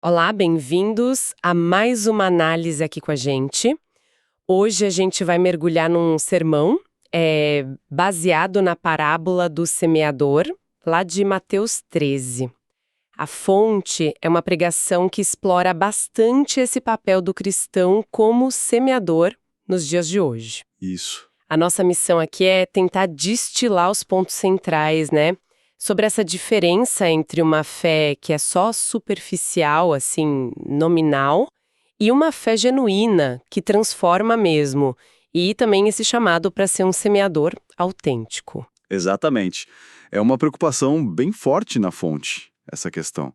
Olá, bem-vindos a mais uma análise aqui com a gente. Hoje a gente vai mergulhar num sermão baseado na parábola do semeador, lá de Mateus 13. A fonte é uma pregação que explora bastante esse papel do cristão como semeador nos dias de hoje. Isso. A nossa missão aqui é tentar destilar os pontos centrais, né? Sobre essa diferença entre uma fé que é só superficial, assim, nominal, e uma fé genuína, que transforma mesmo, e também esse chamado para ser um semeador autêntico. Exatamente. É uma preocupação bem forte na fonte, essa questão.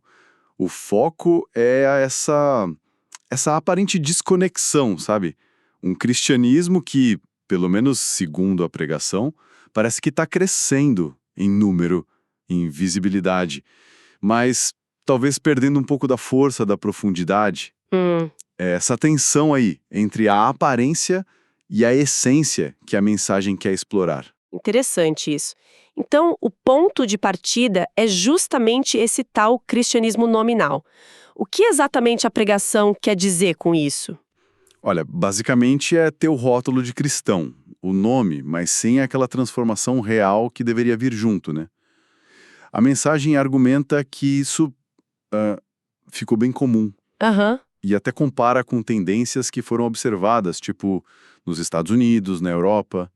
O foco é essa aparente desconexão, sabe? Um cristianismo que, pelo menos segundo a pregação, parece que está crescendo em número, em visibilidade, mas talvez perdendo um pouco da força, da profundidade. Essa tensão aí entre a aparência e a essência que a mensagem quer explorar. Interessante isso. Então, o ponto de partida é justamente esse tal cristianismo nominal. O que exatamente a pregação quer dizer com isso? Olha, basicamente é ter o rótulo de cristão, o nome, mas sem aquela transformação real que deveria vir junto, né? A mensagem argumenta que isso ficou bem comum Aham. e até compara com tendências que foram observadas, tipo nos Estados Unidos, na Europa,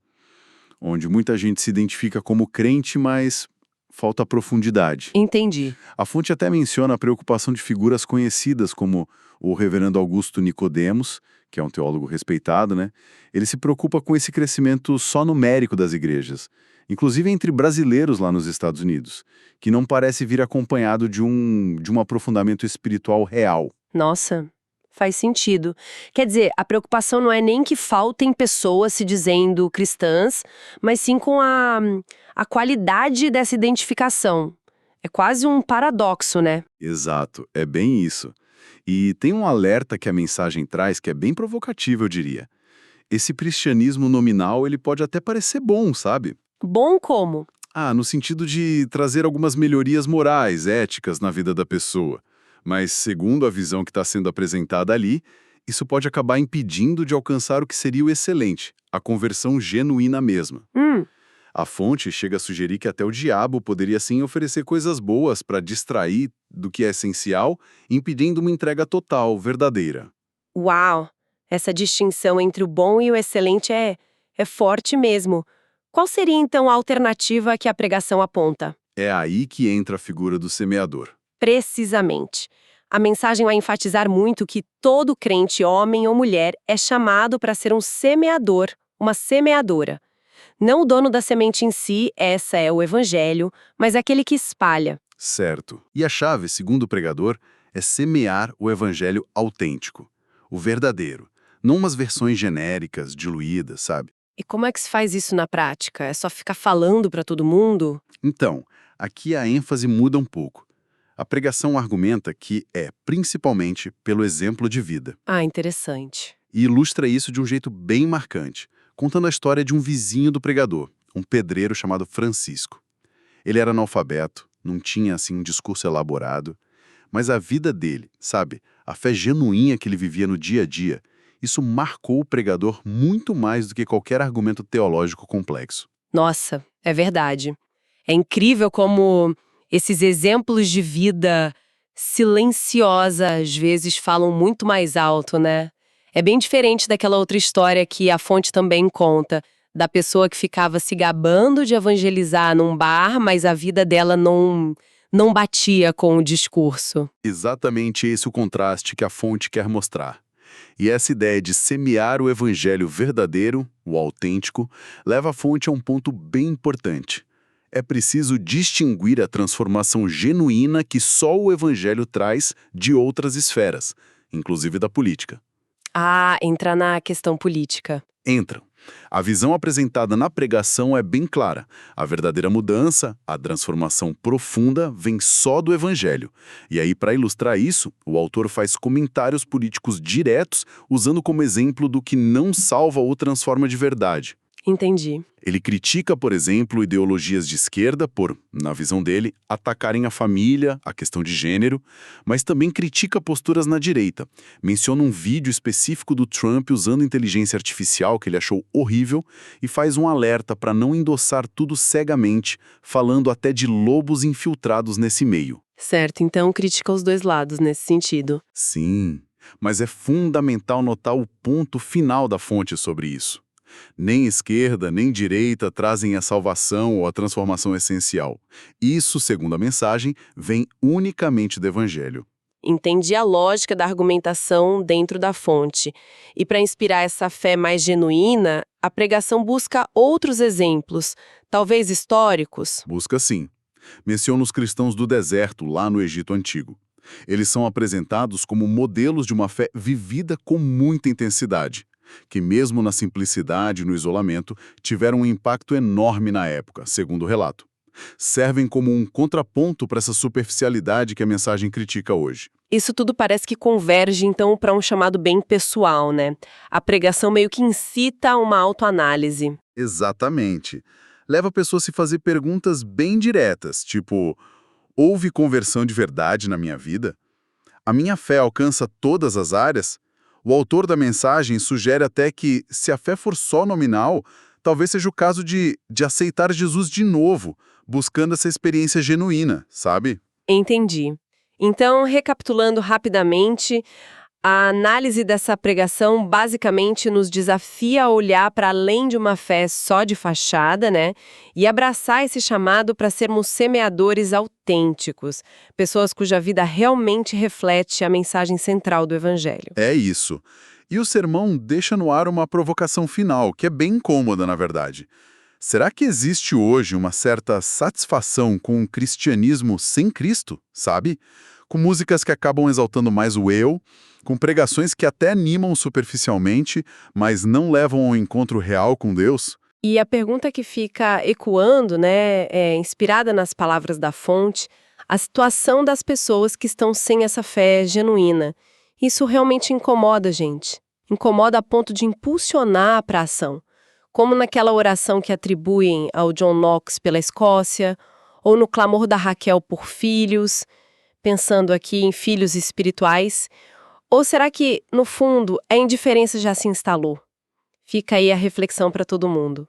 onde muita gente se identifica como crente, mas falta profundidade. Entendi. A fonte até menciona a preocupação de figuras conhecidas como o reverendo Augusto Nicodemos, que é um teólogo respeitado, né? Ele se preocupa com esse crescimento só numérico das igrejas, inclusive entre brasileiros lá nos Estados Unidos, que não parece vir acompanhado de um aprofundamento espiritual real. Nossa, faz sentido. Quer dizer, a preocupação não é nem que faltem pessoas se dizendo cristãs, mas sim com a qualidade dessa identificação. É quase um paradoxo, né? Exato, é bem isso. E tem um alerta que a mensagem traz que é bem provocativo, eu diria. Esse cristianismo nominal, ele pode até parecer bom, sabe? Bom como? No sentido de trazer algumas melhorias morais, éticas na vida da pessoa. Mas, segundo a visão que está sendo apresentada ali, isso pode acabar impedindo de alcançar o que seria o excelente, a conversão genuína mesma. A fonte chega a sugerir que até o diabo poderia sim oferecer coisas boas para distrair do que é essencial, impedindo uma entrega total, verdadeira. Uau! Essa distinção entre o bom e o excelente é forte mesmo. Qual seria então a alternativa que a pregação aponta? É aí que entra a figura do semeador. Precisamente. A mensagem vai enfatizar muito que todo crente, homem ou mulher, é chamado para ser um semeador, uma semeadora. Não o dono da semente em si, essa é o evangelho, mas aquele que espalha. Certo. E a chave, segundo o pregador, é semear o evangelho autêntico, o verdadeiro, não umas versões genéricas, diluídas, sabe? E como é que se faz isso na prática? É só ficar falando para todo mundo? Então, aqui a ênfase muda um pouco. A pregação argumenta que é principalmente pelo exemplo de vida. Ah, interessante. E ilustra isso de um jeito bem marcante, contando a história de um vizinho do pregador, um pedreiro chamado Francisco. Ele era analfabeto, não tinha assim um discurso elaborado, mas a vida dele, sabe, a fé genuína que ele vivia no dia a dia, isso marcou o pregador muito mais do que qualquer argumento teológico complexo. Nossa, é verdade. É incrível como esses exemplos de vida silenciosa às vezes falam muito mais alto, né? É bem diferente daquela outra história que a fonte também conta, da pessoa que ficava se gabando de evangelizar num bar, mas a vida dela não batia com o discurso. Exatamente esse o contraste que a fonte quer mostrar. E essa ideia de semear o evangelho verdadeiro, o autêntico, leva a fonte a um ponto bem importante. É preciso distinguir a transformação genuína que só o evangelho traz de outras esferas, inclusive da política. Ah, entra na questão política. Entram. A visão apresentada na pregação é bem clara. A verdadeira mudança, a transformação profunda, vem só do evangelho. E aí, para ilustrar isso, o autor faz comentários políticos diretos, usando como exemplo do que não salva ou transforma de verdade. Entendi. Ele critica, por exemplo, ideologias de esquerda por, na visão dele, atacarem a família, a questão de gênero, mas também critica posturas na direita. Menciona um vídeo específico do Trump usando inteligência artificial que ele achou horrível e faz um alerta para não endossar tudo cegamente, falando até de lobos infiltrados nesse meio. Certo, então critica os dois lados nesse sentido. Sim, mas é fundamental notar o ponto final da fonte sobre isso. Nem esquerda, nem direita trazem a salvação ou a transformação essencial. Isso, segundo a mensagem, vem unicamente do Evangelho. Entendi a lógica da argumentação dentro da fonte. E para inspirar essa fé mais genuína, a pregação busca outros exemplos, talvez históricos. Busca sim. Menciona os cristãos do deserto, lá no Egito Antigo. Eles são apresentados como modelos de uma fé vivida com muita intensidade, que mesmo na simplicidade e no isolamento, tiveram um impacto enorme na época, segundo o relato. Servem como um contraponto para essa superficialidade que a mensagem critica hoje. Isso tudo parece que converge, então, para um chamado bem pessoal, né? A pregação meio que incita a uma autoanálise. Exatamente. Leva a pessoa a se fazer perguntas bem diretas, tipo: houve conversão de verdade na minha vida? A minha fé alcança todas as áreas? O autor da mensagem sugere até que, se a fé for só nominal, talvez seja o caso de aceitar Jesus de novo, buscando essa experiência genuína, sabe? Entendi. Então, recapitulando rapidamente, a análise dessa pregação basicamente nos desafia a olhar para além de uma fé só de fachada, né? E abraçar esse chamado para sermos semeadores autênticos, pessoas cuja vida realmente reflete a mensagem central do Evangelho. É isso. E o sermão deixa no ar uma provocação final, que é bem incômoda, na verdade. Será que existe hoje uma certa satisfação com um cristianismo sem Cristo, sabe? Com músicas que acabam exaltando mais o eu, com pregações que até animam superficialmente, mas não levam ao encontro real com Deus? E a pergunta que fica ecoando, né, inspirada nas palavras da fonte, a situação das pessoas que estão sem essa fé genuína. Isso realmente incomoda a gente. Incomoda a ponto de impulsionar para a ação. Como naquela oração que atribuem ao John Knox pela Escócia, ou no clamor da Raquel por filhos, pensando aqui em filhos espirituais. Ou será que, no fundo, a indiferença já se instalou? Fica aí a reflexão para todo mundo.